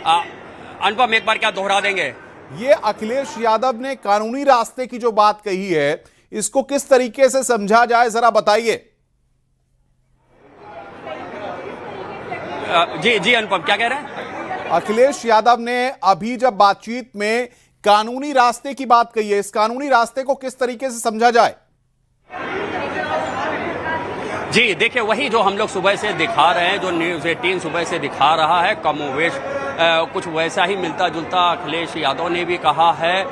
अनुपम एक बार क्या दोहरा देंगे? ये अखिलेश यादव ने कानूनी रास्ते की जो बात कही है, इसको किस तरीके से समझा जाए, जरा बताइए। जी अनुपम क्या कह रहे हैं? अखिलेश यादव ने अभी जब बातचीत में कानूनी रास्ते की बात कही है, इस कानूनी रास्ते को किस तरीके से समझा जाए? जी देखिए, वही जो हम लोग सुबह से दिखा रहे हैं, जो न्यूज़ 18 सुबह से दिखा रहा है, कमोवेश कुछ वैसा ही मिलता जुलता अखिलेश यादव ने भी कहा है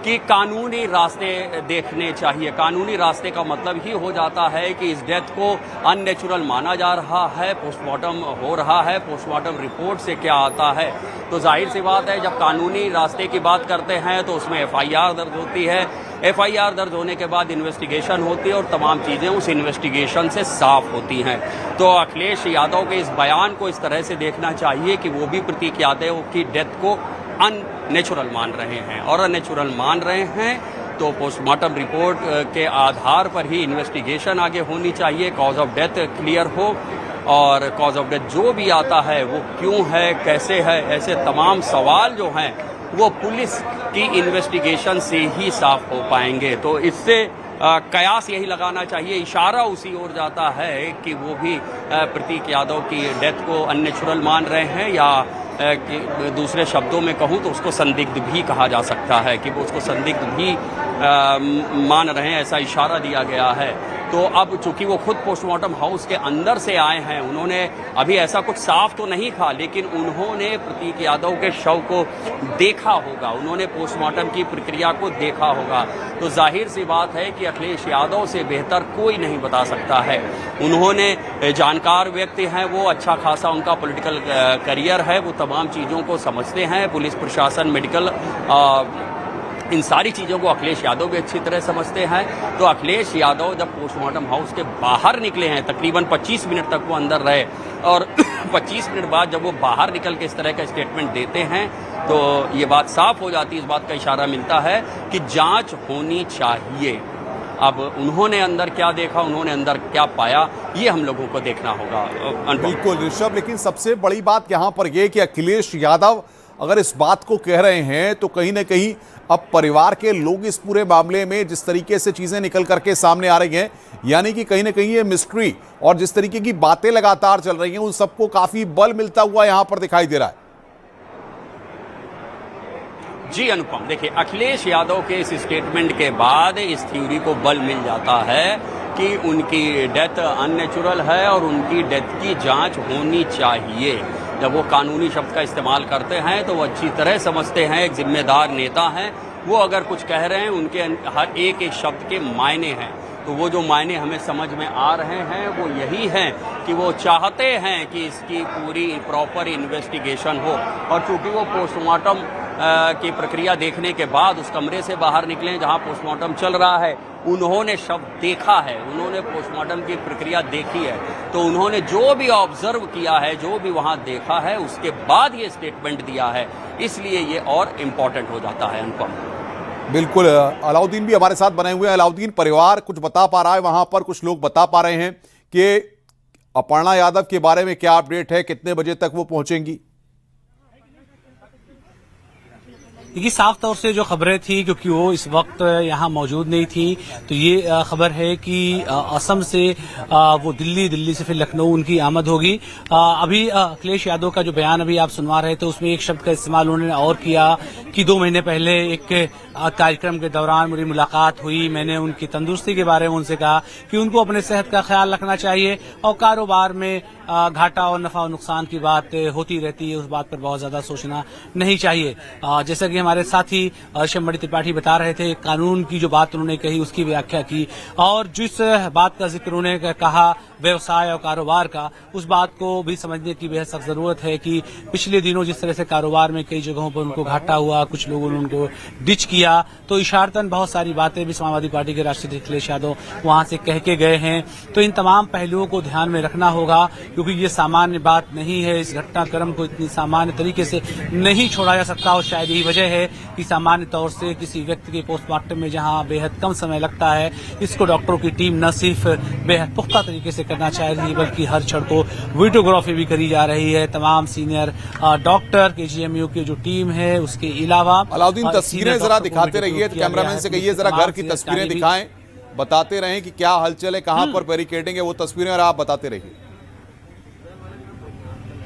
कि कानूनी रास्ते देखने चाहिए। कानूनी रास्ते का मतलब ही हो जाता है कि इस डेथ को अननेचुरल माना जा रहा है, पोस्टमार्टम हो रहा है, पोस्टमार्टम रिपोर्ट से क्या आता है। तो जाहिर सी बात है, जब कानूनी रास्ते की बात करते हैं तो उसमें एफआईआर दर्ज होती है। एफआईआर दर्ज होने के बाद इन्वेस्टिगेशन होती है और तमाम चीज़ें उस इन्वेस्टिगेशन से साफ होती हैं। तो अखिलेश यादव के इस बयान को इस तरह से देखना चाहिए कि वो भी प्रतीक यादव की डेथ को अननेचुरल मान रहे हैं, और अननेचुरल मान रहे हैं तो पोस्टमार्टम रिपोर्ट के आधार पर ही इन्वेस्टिगेशन आगे होनी चाहिए, कॉज ऑफ डेथ क्लियर हो, और कॉज ऑफ डेथ जो भी आता है वो क्यों है, कैसे है, ऐसे तमाम सवाल जो हैं वो पुलिस की इन्वेस्टिगेशन से ही साफ हो पाएंगे। तो इससे कयास यही लगाना चाहिए, इशारा उसी ओर जाता है कि वो भी प्रतीक यादव की डेथ को अननेचुरल मान रहे हैं, या कि दूसरे शब्दों में कहूँ तो उसको संदिग्ध भी कहा जा सकता है कि वो उसको संदिग्ध भी मान रहे हैं, ऐसा इशारा दिया गया है। तो अब चूंकि वो खुद पोस्टमार्टम हाउस के अंदर से आए हैं, उन्होंने अभी ऐसा कुछ साफ तो नहीं कहा, लेकिन उन्होंने प्रतीक यादव के शव को देखा होगा, उन्होंने पोस्टमार्टम की प्रक्रिया को देखा होगा। तो जाहिर सी बात है कि अखिलेश यादव से बेहतर कोई नहीं बता सकता है। उन्होंने जानकार व्यक्ति हैं, वो अच्छा खासा उनका पॉलिटिकल करियर है, वो तमाम चीज़ों को समझते हैं, पुलिस प्रशासन, मेडिकल, इन सारी चीज़ों को अखिलेश यादव भी अच्छी तरह समझते हैं। तो अखिलेश यादव जब पोस्टमार्टम हाउस के बाहर निकले हैं, तकरीबन 25 मिनट तक वो अंदर रहे, और 25 मिनट बाद जब वो बाहर निकल के इस तरह का स्टेटमेंट देते हैं तो ये बात साफ हो जाती है, इस बात का इशारा मिलता है कि जांच होनी चाहिए। अब उन्होंने अंदर क्या देखा, उन्होंने अंदर क्या पाया, ये हम लोगों को देखना होगा। बिल्कुल ऋषभ, लेकिन सबसे बड़ी बात यहाँ पर यह कि अखिलेश यादव अगर इस बात को कह रहे हैं तो कहीं ना कहीं अब परिवार के लोग इस पूरे मामले में जिस तरीके से चीजें निकल करके सामने आ रही हैं, यानी कि कहीं ना कहीं ये मिस्ट्री और जिस तरीके की बातें लगातार चल रही हैं, उन सबको काफी बल मिलता हुआ यहां पर दिखाई दे रहा है। जी अनुपम, देखिए, अखिलेश यादव के इस स्टेटमेंट के बाद इस थ्योरी को बल मिल जाता है कि उनकी डेथ अननेचुरल है और उनकी डेथ की जांच होनी चाहिए। जब वो कानूनी शब्द का इस्तेमाल करते हैं तो वो अच्छी तरह समझते हैं, एक जिम्मेदार नेता हैं, वो अगर कुछ कह रहे हैं उनके हर एक एक शब्द के मायने हैं। तो वो जो मायने हमें समझ में आ रहे हैं वो यही हैं कि वो चाहते हैं कि इसकी पूरी प्रॉपर इन्वेस्टिगेशन हो, और चूंकि वो पोस्टमार्टम की प्रक्रिया देखने के बाद उस कमरे से बाहर निकले जहां पोस्टमार्टम चल रहा है, उन्होंने शब्द देखा है, उन्होंने पोस्टमार्टम की प्रक्रिया देखी है, तो उन्होंने जो भी ऑब्जर्व किया है, जो भी वहां देखा है, उसके बाद ये स्टेटमेंट दिया है, इसलिए ये और इम्पोर्टेंट हो जाता है। अनुपम बिल्कुल, अलाउद्दीन भी हमारे साथ बने हुए हैं। अलाउद्दीन, परिवार कुछ बता पा रहा है, वहां पर कुछ लोग बता पा रहे हैं कि अपर्णा यादव के बारे में क्या अपडेट है, कितने बजे तक वो पहुंचेंगी? देखिए, साफ तौर से जो खबरें थी, क्योंकि वो इस वक्त यहाँ मौजूद नहीं थी, तो ये खबर है कि असम से वो दिल्ली से फिर लखनऊ उनकी आमद होगी। अभी अखिलेश यादव का जो बयान अभी आप सुनवा रहे थे, उसमें एक शब्द का इस्तेमाल उन्होंने और किया कि 2 महीने पहले एक कार्यक्रम के दौरान मेरी मुलाकात हुई, मैंने उनकी तंदुरुस्ती के बारे में उनसे कहा कि उनको अपने सेहत का ख्याल रखना चाहिए, और कारोबार में घाटा और नफा और नुकसान की बात होती रहती है, उस बात पर बहुत ज्यादा सोचना नहीं चाहिए। जैसा कि हमारे साथी शंबड़ी त्रिपाठी बता रहे थे, कानून की जो बात उन्होंने कही उसकी व्याख्या की, और जिस बात का जिक्र उन्होंने कहा व्यवसाय और कारोबार का, उस बात को भी समझने की बेहद सख्त जरूरत है कि पिछले दिनों जिस तरह से कारोबार में कई जगहों पर उनको घाटा हुआ, कुछ लोगों ने उनको डिच किया, तो इशारतन बहुत सारी बातें भी समाजवादी पार्टी के राष्ट्रीय अध्यक्ष अखिलेश यादव वहां से कह के गए हैं। तो इन तमाम पहलुओं को ध्यान में रखना होगा, क्योंकि ये सामान्य बात नहीं है। इस घटनाक्रम को इतनी सामान्य तरीके से नहीं छोड़ा जा सकता और शायद यही वजह है कि सामान्य तौर से किसी व्यक्ति के पोस्टमार्टम में जहां बेहद कम समय लगता है, इसको डॉक्टरों की टीम न सिर्फ बेहद पुख्ता तरीके से करना चाह रही है बल्कि हर क्षण को वीडियोग्राफी भी करी जा रही है। तमाम सीनियर डॉक्टर केजीएमयू की जो टीम है उसके अलावा अलाउद्दीन तस्वीरें जरा दिखाते रहिए, कैमरामैन से कहिए जरा घर की तस्वीरें दिखाएं, बताते रहें कि क्या हलचल है, कहां पर बैरिकेडिंग है, वो तस्वीरें और आप बताते रहिए।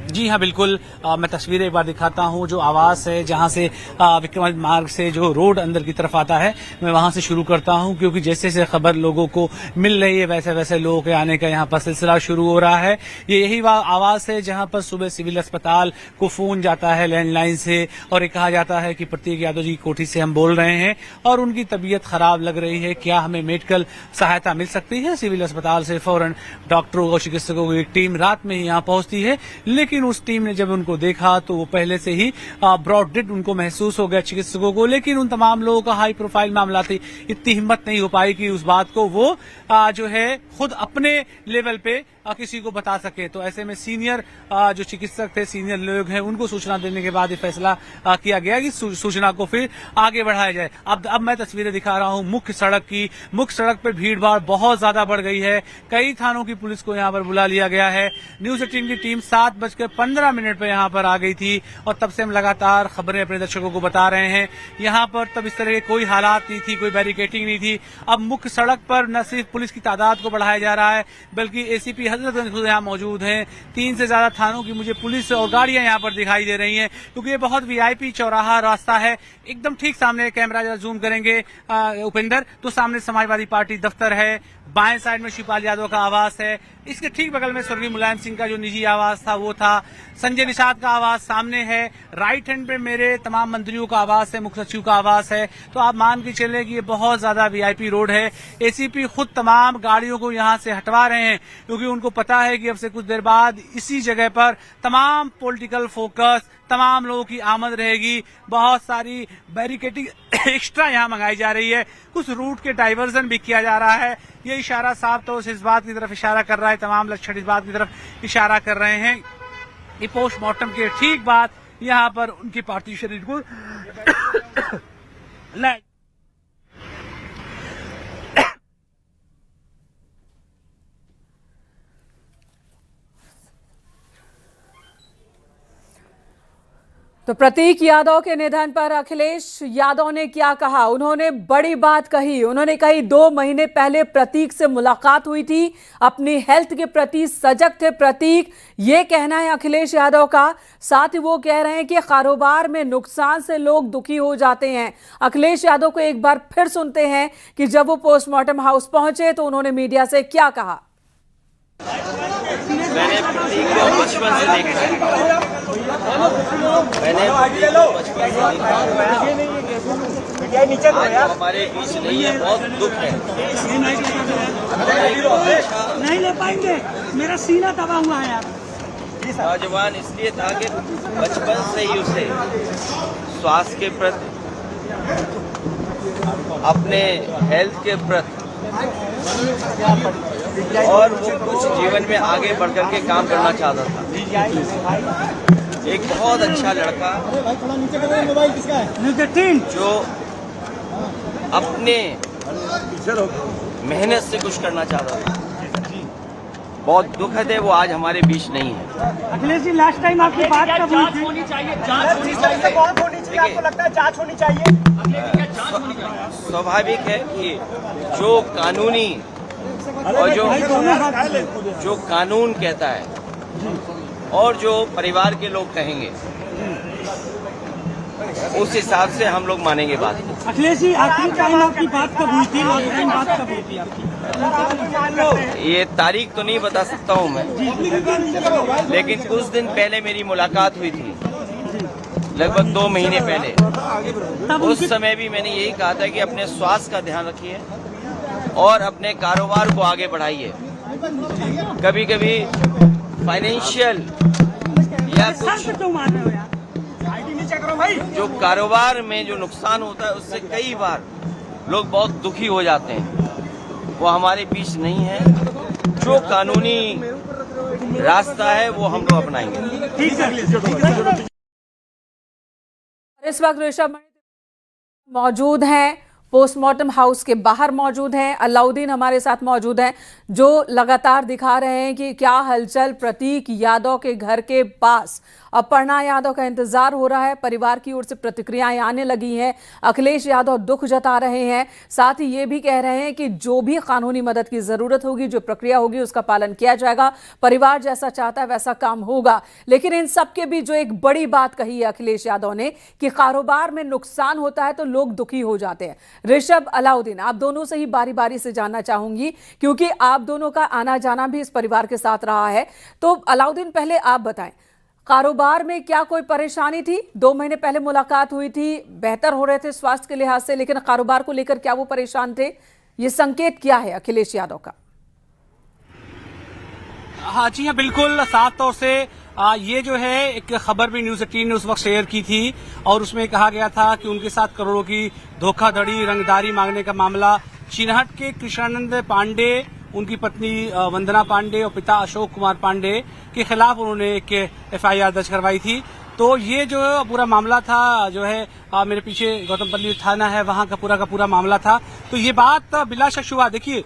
जी हाँ बिल्कुल, मैं तस्वीरें एक बार दिखाता हूँ। जो आवास है जहाँ से विक्रमादित्य मार्ग से जो रोड अंदर की तरफ आता है, मैं वहां से शुरू करता हूँ क्योंकि जैसे जैसे खबर लोगों को मिल रही है वैसे वैसे लोगों के आने का यहाँ पर सिलसिला शुरू हो रहा है। ये यही आवास है जहाँ पर सुबह सिविल अस्पताल को फोन जाता है लैंडलाइन से और ये कहा जाता है कि प्रतीक यादव जी की कोठी से हम बोल रहे हैं और उनकी तबीयत खराब लग रही है, क्या हमें मेडिकल सहायता मिल सकती है। सिविल अस्पताल से फौरन डॉक्टरों और चिकित्सकों की एक टीम रात में ही यहाँ पहुंचती है, लेकिन उस टीम ने जब उनको देखा तो वो पहले से ही ब्रॉड डेड उनको महसूस हो गया चिकित्सकों को, लेकिन उन तमाम लोगों का हाई प्रोफाइल मामला थी, इतनी हिम्मत नहीं हो पाई कि उस बात को वो जो है खुद अपने लेवल पे किसी को बता सके। तो ऐसे में सीनियर जो चिकित्सक थे, सीनियर लोग हैं, उनको सूचना देने के बाद ये फैसला किया गया कि सूचना को फिर आगे बढ़ाया जाए। अब मैं तस्वीरें दिखा रहा हूं मुख्य सड़क की। मुख्य सड़क पर भीड़ भाड़ बहुत ज्यादा बढ़ गई है, कई थानों की पुलिस को यहां पर बुला लिया गया है। न्यूज 18 की टीम 7:15 पर यहां पर आ गई थी और तब से हम लगातार खबरें अपने दर्शकों को बता रहे हैं। यहां पर तब इस तरह के कोई हालात नहीं थी, कोई बैरिकेटिंग नहीं थी। अब मुख्य सड़क पर न सिर्फ पुलिस की तादाद को बढ़ाया जा रहा है बल्कि एसीपी हजरतगंज खुद यहाँ मौजूद हैं। 3 से ज्यादा थानों की मुझे पुलिस और गाड़ियां यहाँ पर दिखाई दे रही हैं क्योंकि ये बहुत वीआईपी चौराहा रास्ता है। एकदम ठीक सामने कैमरा जरा जूम करेंगे उपेंद्र, तो सामने समाजवादी पार्टी दफ्तर है, बाएं साइड में शिवपाल यादव का आवास है, इसके ठीक बगल में स्वर्गीय मुलायम सिंह का जो निजी आवास था वो था, संजय निषाद का आवास सामने है, राइट हैंड पे मेरे तमाम मंत्रियों का आवास है, मुख्य सचिव का आवास है। तो आप मान के चले कि ये बहुत ज्यादा वीआईपी रोड है। एसीपी खुद तमाम गाड़ियों को यहां से हटवा रहे हैं क्योंकि उनको पता है कि अब से कुछ देर बाद इसी जगह पर तमाम पॉलिटिकल फोकस, तमाम लोगों की आमद रहेगी। बहुत सारी बैरिकेडिंग एक्स्ट्रा यहाँ मंगाई जा रही है, कुछ रूट के डाइवर्जन भी किया जा रहा है। ये इशारा साफ तौर से इस बात की तरफ इशारा कर रहा है, तमाम लक्षण इस बात की तरफ इशारा कर रहे हैं कि पोस्टमार्टम के ठीक बाद यहाँ पर उनकी पार्थिव शरीर को तो प्रतीक यादव के निधन पर अखिलेश यादव ने क्या कहा? उन्होंने बड़ी बात कही। उन्होंने कही 2 महीने पहले प्रतीक से मुलाकात हुई थी, अपनी हेल्थ के प्रति सजग थे प्रतीक, ये कहना है अखिलेश यादव का। साथ ही वो कह रहे हैं कि कारोबार में नुकसान से लोग दुखी हो जाते हैं। अखिलेश यादव को एक बार फिर सुनते हैं कि जब वो पोस्टमार्टम हाउस पहुंचे तो उन्होंने मीडिया से क्या कहा। मैंने प्रतीक को बचपन से देखा है, आज हमारे बीच नहीं है, बहुत दुख है। नहीं ले पाएंगे, मेरा सीना दबा हुआ है यार। नौजवान इसलिए था कि बचपन से ही उसे स्वास्थ्य के प्रति, अपने हेल्थ के प्रति और वो कुछ जीवन में आगे बढ़ कर के काम करना चाहता था। एक बहुत अच्छा लड़का जो अपने मेहनत से कुछ करना चाहता था। बहुत दुखद है वो आज हमारे बीच नहीं है। अखिलेश जी, लास्ट टाइम आपकी बात कब हुई थी? होनी चाहिए, जांच होनी चाहिए। बहुत होनी चाहिए, आपको लगता है जांच होनी चाहिए? स्वाभाविक है कि जो कानूनी और जो कानून कहता है और जो परिवार के लोग कहेंगे उस हिसाब से हम लोग मानेंगे बात को। अखिलेश जी, आखिरी टाइम आपकी बात कब हुई थी? लास्ट टाइम बात कब हुई थी आपकी? ये तारीख तो नहीं बता सकता हूँ मैं, लेकिन कुछ दिन पहले मेरी मुलाकात हुई थी, लगभग 2 महीने पहले। उस समय भी मैंने यही कहा था कि अपने स्वास्थ्य का ध्यान रखिए और अपने कारोबार को आगे बढ़ाइए। कभी कभी फाइनेंशियल या कुछ जो कारोबार में जो नुकसान होता है उससे कई बार लोग बहुत दुखी हो जाते हैं। वो हमारे बीच नहीं है। जो कानूनी रास्ता है वो हम लोग अपनाएंगे। ठीक है। इस वक्त ऋषभ मौजूद हैं, पोस्टमार्टम हाउस के बाहर मौजूद हैं। अलाउद्दीन हमारे साथ मौजूद हैं, जो लगातार दिखा रहे हैं कि क्या हलचल प्रतीक यादव के घर के पास। अपर्णा यादव का इंतजार हो रहा है, परिवार की ओर से प्रतिक्रियाएं आने लगी हैं। अखिलेश यादव दुख जता रहे हैं, साथ ही ये भी कह रहे हैं कि जो भी कानूनी मदद की जरूरत होगी, जो प्रक्रिया होगी, उसका पालन किया जाएगा। परिवार जैसा चाहता है वैसा काम होगा। लेकिन इन सबके बीच जो एक बड़ी बात कही है अखिलेश यादव ने कि कारोबार में नुकसान होता है तो लोग दुखी हो जाते हैं। ऋषभ, अलाउद्दीन, आप दोनों से ही बारी बारी से जानना चाहूंगी, क्योंकि आप दोनों का आना जाना भी इस परिवार के साथ रहा है। तो अलाउद्दीन, पहले आप बताएं, कारोबार में क्या कोई परेशानी थी? 2 महीने पहले मुलाकात हुई थी, बेहतर हो रहे थे स्वास्थ्य के लिहाज से, लेकिन कारोबार को लेकर क्या वो परेशान थे? ये संकेत क्या है अखिलेश यादव का? हाँ जी, हाँ बिल्कुल, साफ तौर से ये जो है एक खबर भी न्यूज 18 ने उस वक्त शेयर की थी और उसमें कहा गया था कि उनके साथ करोड़ों की धोखाधड़ी, रंगदारी मांगने का मामला चिन्हट के कृष्णानंद पांडे, उनकी पत्नी वंदना पांडे और पिता अशोक कुमार पांडे के खिलाफ उन्होंने एक FIR दर्ज करवाई थी। तो ये जो पूरा मामला था, जो है मेरे पीछे गौतमपल्ली थाना है, वहां का पूरा मामला था। तो ये बात बिला शक हुआ। देखिए,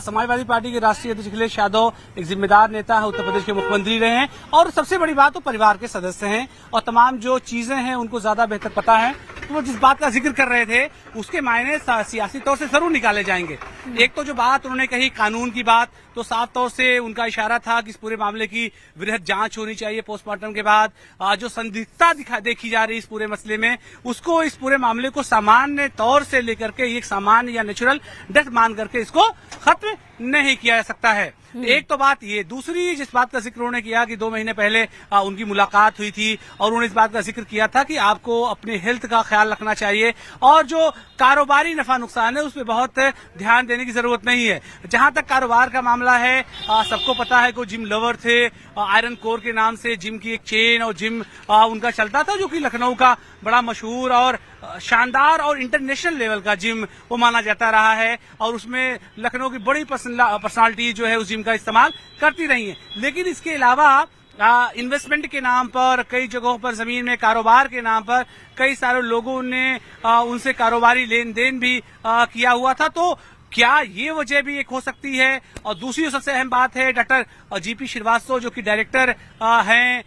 समाजवादी पार्टी के राष्ट्रीय अध्यक्ष अखिलेश यादव एक जिम्मेदार नेता है, उत्तर प्रदेश के मुख्यमंत्री रहे हैं और सबसे बड़ी बात वो परिवार के सदस्य हैं और तमाम जो चीजें हैं उनको ज्यादा बेहतर पता है। तो वो जिस बात का जिक्र कर रहे थे उसके मायने सियासी तौर से जरूर निकाले जाएंगे। एक तो जो बात उन्होंने कही कानून की बात, तो साफ तौर से उनका इशारा था कि इस पूरे मामले की वृहद जांच होनी चाहिए पोस्टमार्टम के बाद। जो संदिग्धता देखी जा रही है इस पूरे मसले में, उसको, इस पूरे मामले को सामान्य तौर से लेकर के एक सामान्य या नेचुरल डेथ मान करके इसको खत्म नहीं किया जा सकता है। एक तो बात ये, दूसरी जिस बात का जिक्र उन्होंने किया कि 2 महीने पहले उनकी मुलाकात हुई थी और उन्होंने इस बात का जिक्र किया था कि आपको अपने हेल्थ का ख्याल रखना चाहिए और जो कारोबारी नफा नुकसान है उस पर बहुत ध्यान देने की जरूरत नहीं है। जहां तक कारोबार का मामला है, सबको पता है कि वो जिम लवर थे, आयरन कोर के नाम से जिम की एक चेन और जिम उनका चलता था, जो कि लखनऊ का बड़ा मशहूर और शानदार और इंटरनेशनल लेवल का जिम वो माना जाता रहा है और उसमें लखनऊ की बड़ी पर्सनालिटी जो है उस जिम का इस्तेमाल करती रही है। लेकिन इसके अलावा इन्वेस्टमेंट के नाम पर, कई जगहों पर जमीन में कारोबार के नाम पर कई सारे लोगों ने उनसे कारोबारी लेन देन भी किया हुआ था। तो क्या ये वजह भी एक हो सकती है? और दूसरी सबसे अहम बात है, डॉक्टर GP श्रीवास्तव जो कि डायरेक्टर हैं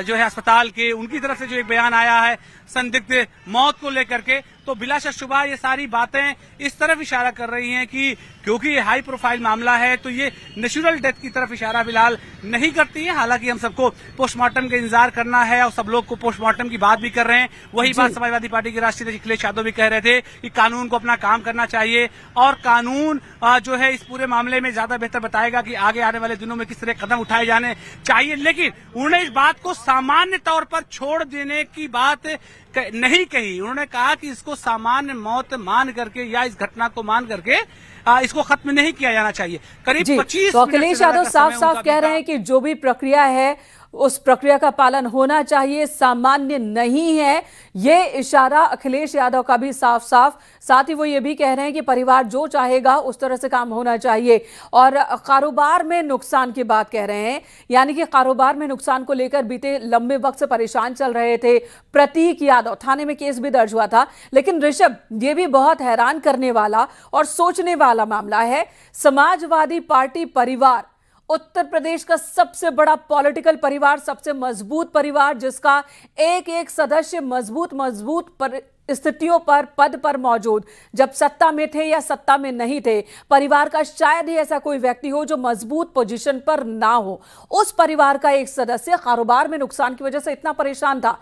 जो है अस्पताल के, उनकी तरफ से जो एक बयान आया है संदिग्ध मौत को लेकर के, तो बिला शक शुबा ये सारी बातें इस तरफ इशारा कर रही हैं कि क्योंकि ये हाई प्रोफाइल मामला है तो ये नेचुरल डेथ की तरफ इशारा फिलहाल नहीं करती है। हालांकि हम सबको पोस्टमार्टम का इंतजार करना है और सब लोग को पोस्टमार्टम की बात भी कर रहे हैं। वही बात समाजवादी पार्टी के राष्ट्रीय अध्यक्ष अखिलेश यादव भी कह रहे थे कि कानून को अपना काम करना चाहिए और कानून जो है इस पूरे मामले में ज्यादा बेहतर बताएगा कि आगे आने वाले दिनों में किस तरह कदम उठाए जाने चाहिए। लेकिन उन्होंने इस बात को सामान्य तौर पर छोड़ देने की बात नहीं कही। उन्होंने कहा कि इसको सामान्य मौत मान करके या इस घटना को मान करके इसको खत्म नहीं किया जाना चाहिए। करीब 25 तो अखिलेश यादव साफ कह रहे हैं कि जो भी प्रक्रिया है उस प्रक्रिया का पालन होना चाहिए, सामान्य नहीं है। ये इशारा अखिलेश यादव का भी साफ। साथ ही वो ये भी कह रहे हैं कि परिवार जो चाहेगा उस तरह से काम होना चाहिए। और कारोबार में नुकसान की बात कह रहे हैं, यानी कि कारोबार में नुकसान को लेकर बीते लंबे वक्त से परेशान चल रहे थे प्रतीक यादव। थाने में केस भी दर्ज हुआ था। लेकिन ऋषभ, ये भी बहुत हैरान करने वाला और सोचने वाला मामला है। समाजवादी पार्टी परिवार, उत्तर प्रदेश का सबसे बड़ा पॉलिटिकल परिवार, सबसे मजबूत परिवार, जिसका एक एक सदस्य मजबूत स्थितियों पर, पद पर मौजूद, जब सत्ता में थे या सत्ता में नहीं थे, परिवार का शायद ही ऐसा कोई व्यक्ति हो जो मजबूत पोजीशन पर ना हो। उस परिवार का एक सदस्य कारोबार में नुकसान की वजह से इतना परेशान था।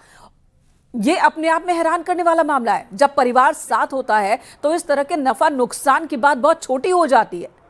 ये अपने आप में हैरान करने वाला मामला है। जब परिवार साथ होता है तो इस तरह के नफा नुकसान की बात बहुत छोटी हो जाती है।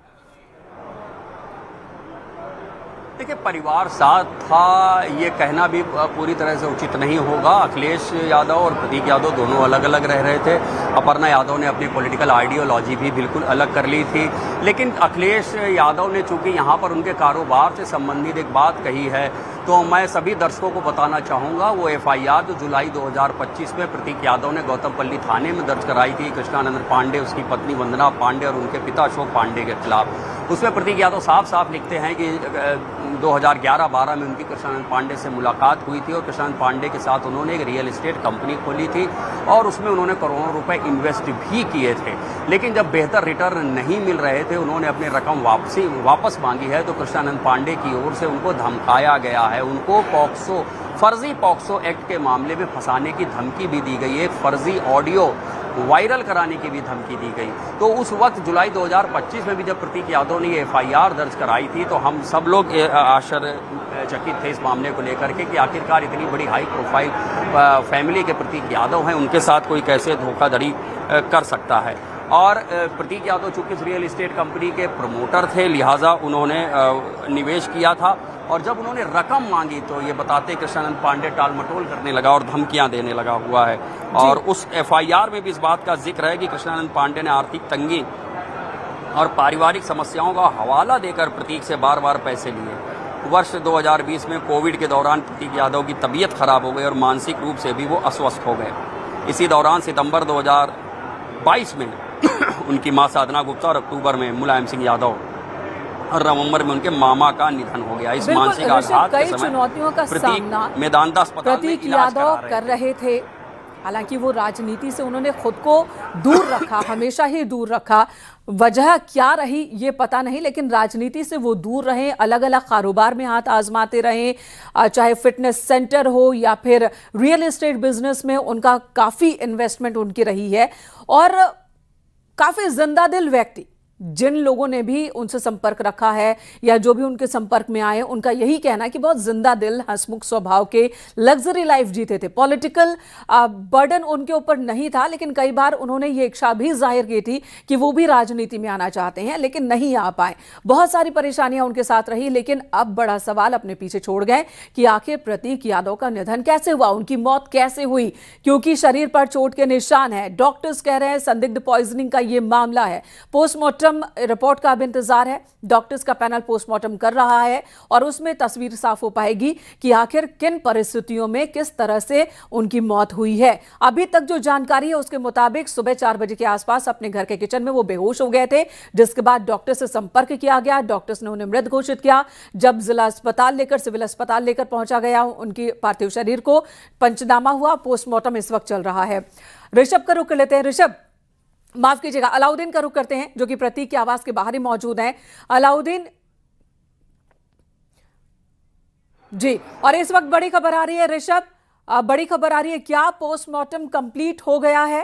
देखिए, परिवार साथ था ये कहना भी पूरी तरह से उचित नहीं होगा। अखिलेश यादव और प्रतीक यादव दोनों अलग अलग रह रहे थे। अपर्णा यादव ने अपनी पॉलिटिकल आइडियोलॉजी भी बिल्कुल अलग कर ली थी। लेकिन अखिलेश यादव ने चूंकि यहाँ पर उनके कारोबार से संबंधित एक बात कही है, तो मैं सभी दर्शकों को बताना चाहूँगा वो FIR जो जुलाई 2025 में प्रतीक यादव ने गौतमपल्ली थाने में दर्ज कराई थी कृष्णानंद पांडे, उसकी पत्नी वंदना पांडे और उनके पिता अशोक पांडे के खिलाफ। उसमें प्रतीक यादव साफ साफ लिखते हैं कि 2011-12 में उनकी कृष्णानंद पांडे से मुलाकात हुई थी और कृष्णानंद पांडे के साथ उन्होंने एक रियल एस्टेट कंपनी खोली थी और उसमें उन्होंने करोड़ों रुपए इन्वेस्ट भी किए थे। लेकिन जब बेहतर रिटर्न नहीं मिल रहे थे, उन्होंने अपनी रकम वापस मांगी है तो कृष्णानंद पांडे की ओर से उनको धमकाया गया है। उनको फर्जी पॉक्सो एक्ट के मामले में फंसाने की धमकी भी दी गई है, एक फर्जी ऑडियो वायरल कराने की भी धमकी दी गई। तो उस वक्त जुलाई 2025 में भी जब प्रतीक यादव ने एफआईआर दर्ज कराई थी तो हम सब लोग आश्चर्यचकित थे इस मामले को लेकर के कि आखिरकार इतनी बड़ी हाई प्रोफाइल फैमिली के प्रतीक यादव हैं, उनके साथ कोई कैसे धोखाधड़ी कर सकता है। और प्रतीक यादव चूंकि इस रियल एस्टेट कंपनी के प्रमोटर थे, लिहाजा उन्होंने निवेश किया था और जब उन्होंने रकम मांगी तो ये बताते कृष्णानंद पांडे टालमटोल करने लगा और धमकियां देने लगा हुआ है। और उस एफआईआर में भी इस बात का जिक्र है कि कृष्णानंद पांडे ने आर्थिक तंगी और पारिवारिक समस्याओं का हवाला देकर प्रतीक से बार बार पैसे लिए। वर्ष 2020 में कोविड के दौरान प्रतीक यादव की तबीयत खराब हो गई और मानसिक रूप से भी वो अस्वस्थ हो गए। इसी दौरान सितंबर 2022 में उनकी मां साधना गुप्ता और अक्टूबर में मुलायम सिंह यादव और नवंबर में उनके मामा का निधन हो गया। इस मानसिक आघात के समय चुनौतियों का सामना मेदांता अस्पताल में प्रतीक इलाज यादव करा कर रहे थे। हालांकि वो राजनीति से उन्होंने खुद को दूर रखा, हमेशा ही दूर रखा। वजह क्या रही ये पता नहीं, लेकिन राजनीति से वो दूर रहे, अलग अलग कारोबार में हाथ आजमाते रहे, चाहे फिटनेस सेंटर हो या फिर रियल एस्टेट बिजनेस में उनका काफी इन्वेस्टमेंट उनकी रही है। और काफी जिंदा दिल व्यक्ति, जिन लोगों ने भी उनसे संपर्क रखा है या जो भी उनके संपर्क में आए, उनका यही कहना है कि बहुत जिंदा दिल, हंसमुख स्वभाव के, लग्जरी लाइफ जीते थे। पॉलिटिकल बर्डन उनके ऊपर नहीं था, लेकिन कई बार उन्होंने ये इच्छा भी जाहिर की थी कि वो भी राजनीति में आना चाहते हैं, लेकिन नहीं आ पाए। बहुत सारी परेशानियां उनके साथ रही, लेकिन अब बड़ा सवाल अपने पीछे छोड़ गए कि आखिर प्रतीक यादव का निधन कैसे हुआ, उनकी मौत कैसे हुई, क्योंकि शरीर पर चोट के निशान है। डॉक्टर्स कह रहे हैं संदिग्ध पॉइजनिंग का ये मामला है। पोस्टमार्टम रिपोर्ट का अब इंतजार है। डॉक्टर्स का पैनल पोस्टमार्टम कर रहा है और उसमें तस्वीर साफ हो पाएगी कि आखिर किन परिस्थितियों में किस तरह से उनकी मौत हुई है। अभी तक जो जानकारी है उसके मुताबिक सुबह 4 बजे के आसपास अपने घर के किचन में वो बेहोश हो गए थे, जिसके बाद डॉक्टर से संपर्क किया गया। डॉक्टर्स ने उन्हें मृत घोषित किया। जब जिला अस्पताल लेकर, सिविल अस्पताल लेकर पहुंचा गया उनकी पार्थिव शरीर को, पंचनामा हुआ, पोस्टमार्टम इस वक्त चल रहा है। ऋषभ का रुख कर लेते हैं। ऋषभ, माफ कीजिएगा, अलाउद्दीन का रुख करते हैं जो कि प्रतीक के आवास के बाहर ही मौजूद हैं। अलाउद्दीन जी, और इस वक्त बड़ी खबर आ रही है ऋषभ, बड़ी खबर आ रही है, क्या पोस्टमार्टम कंप्लीट हो गया है?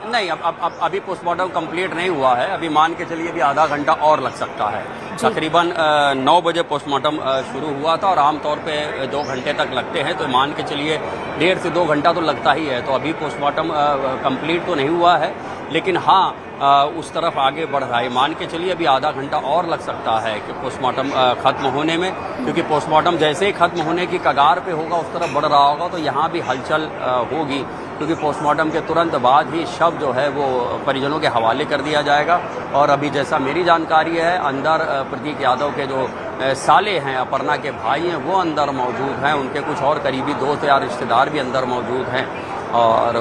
नहीं, अब अभी पोस्टमार्टम कंप्लीट नहीं हुआ है। अभी मान के चलिए भी आधा घंटा और लग सकता है। तकरीबन 9 बजे पोस्टमार्टम शुरू हुआ था और आमतौर पे 2 घंटे तक लगते हैं, तो मान के चलिए 1.5 से 2 घंटा तो लगता ही है। तो अभी पोस्टमार्टम कंप्लीट तो नहीं हुआ है, लेकिन हाँ उस तरफ आगे बढ़ रहा है। मान के चलिए अभी आधा घंटा और लग सकता है कि पोस्टमार्टम खत्म होने में, क्योंकि पोस्टमार्टम जैसे ही खत्म होने की कगार पे होगा उस तरफ बढ़ रहा होगा, तो यहाँ भी हलचल होगी, क्योंकि पोस्टमार्टम के तुरंत बाद ही शव जो है वो परिजनों के हवाले कर दिया जाएगा। और अभी जैसा मेरी जानकारी है, अंदर प्रतीक यादव के जो साले हैं, अपर्णा के भाई हैं, वो अंदर मौजूद हैं। उनके कुछ और करीबी दोस्त या रिश्तेदार भी अंदर मौजूद हैं और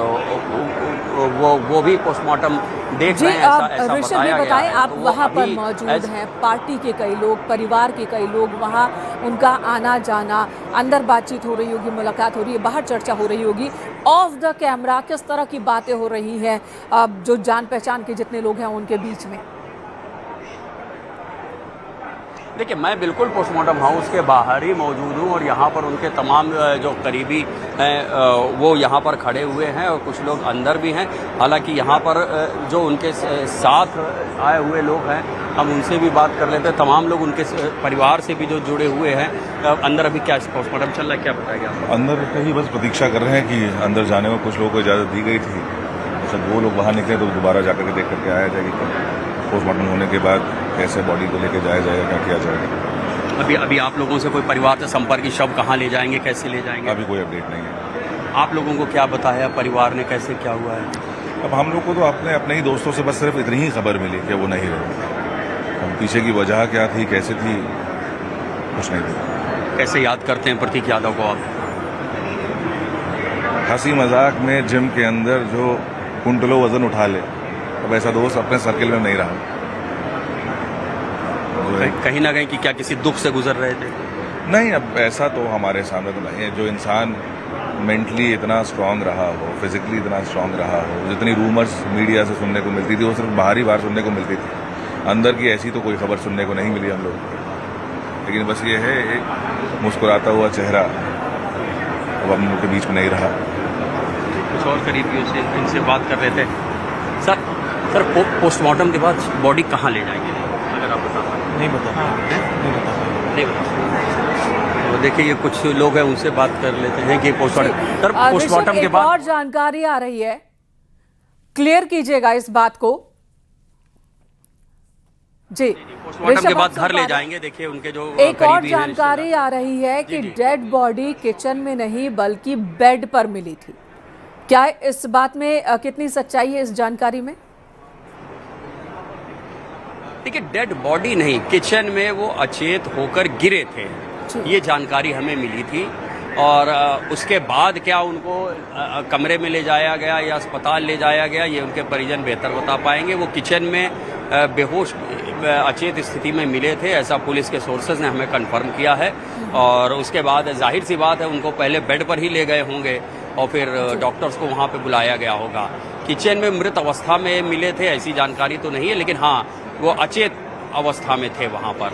वो भी पोस्टमार्टम देख रहे हैं। ऐसा ऋषभ भी बताएं, आप वहां पर मौजूद हैं, पार्टी के कई लोग, परिवार के कई लोग वहां, उनका आना जाना, अंदर बातचीत हो रही होगी, मुलाकात हो रही है, बाहर चर्चा हो रही होगी, ऑफ द कैमरा किस तरह की बातें हो रही हैं जो जान पहचान के जितने लोग हैं उनके बीच में? देखिए, मैं बिल्कुल पोस्टमार्टम हाउस के बाहर ही मौजूद हूँ और यहाँ पर उनके तमाम जो करीबी हैं वो यहाँ पर खड़े हुए हैं और कुछ लोग अंदर भी हैं। हालांकि यहाँ पर जो उनके साथ आए हुए लोग हैं, हम उनसे भी बात कर लेते हैं। तमाम लोग उनके परिवार से भी जो जुड़े हुए हैं। अंदर अभी क्या पोस्टमार्टम चल रहा है, क्या बताएगा? अंदर कहीं बस प्रतीक्षा कर रहे हैं कि अंदर जाने में कुछ लोगों को इजाज़त दी गई थी, जब वो लोग बाहर निकले तो दोबारा जाकर के देख करके आया जाएगा पोस्टमार्टम होने के बाद कैसे बॉडी को लेके जाया जाएगा, क्या किया जाएगा। अभी आप लोगों से कोई परिवार से संपर्क, की शव कहाँ ले जाएंगे, कैसे ले जाएंगे? अभी कोई अपडेट नहीं है। आप लोगों को क्या बताया परिवार ने, कैसे क्या हुआ है? अब हम लोग को तो अपने ही दोस्तों से बस सिर्फ इतनी ही खबर मिली कि वो नहीं रहे। हम पीछे की वजह क्या थी, कैसे थी, कुछ नहीं थी। कैसे याद करते हैं प्रतीक यादव को आप? हंसी मजाक में जिम के अंदर जो कुंटलों वजन उठा ले अब ऐसा दोस्त अपने सर्किल में नहीं रहा। कहीं ना कहीं कि क्या किसी दुख से गुजर रहे थे? नहीं, अब ऐसा तो हमारे सामने तो नहीं है। जो इंसान मेंटली इतना स्ट्रांग रहा हो, फिजिकली इतना स्ट्रांग रहा हो, जितनी रूमर्स मीडिया से सुनने को मिलती थी वो सिर्फ बाहरी बार सुनने को मिलती थी, अंदर की ऐसी तो कोई खबर सुनने को नहीं मिली हम लोग। लेकिन बस ये है, एक मुस्कुराता हुआ चेहरा अब हम लोग के बीच में नहीं रहा। कुछ और करीबियों से इनसे बात कर रहे थे। सर पोस्टमार्टम के बाद बॉडी कहाँ ले जाएंगे, अगर आप बता पाएं? नहीं बता। तो देखिए, ये कुछ लोग हैं, उनसे बात कर लेते हैं कि पोस्टमार्टम के बाद और जानकारी आ रही है, क्लियर कीजिएगा इस बात को। जी, पोस्टमार्टम के बाद घर ले जाएंगे। देखिए, उनके जो एक और जानकारी आ रही है कि डेड बॉडी किचन में नहीं बल्कि बेड पर मिली थी। क्या इस बात में कितनी सच्चाई है इस जानकारी में? देखिए, डेड बॉडी नहीं, किचन में वो अचेत होकर गिरे थे, ये जानकारी हमें मिली थी। और उसके बाद क्या उनको कमरे में ले जाया गया या अस्पताल ले जाया गया, ये उनके परिजन बेहतर बता पाएंगे। वो किचन में बेहोश अचेत स्थिति में मिले थे, ऐसा पुलिस के सोर्सेज ने हमें कंफर्म किया है। और उसके बाद जाहिर सी बात है, उनको पहले बेड पर ही ले गए होंगे और फिर डॉक्टर्स को वहाँ पे बुलाया गया होगा। किचन में मृत अवस्था में मिले थे, ऐसी जानकारी तो नहीं है, लेकिन हाँ, वो अचेत अवस्था में थे वहाँ पर।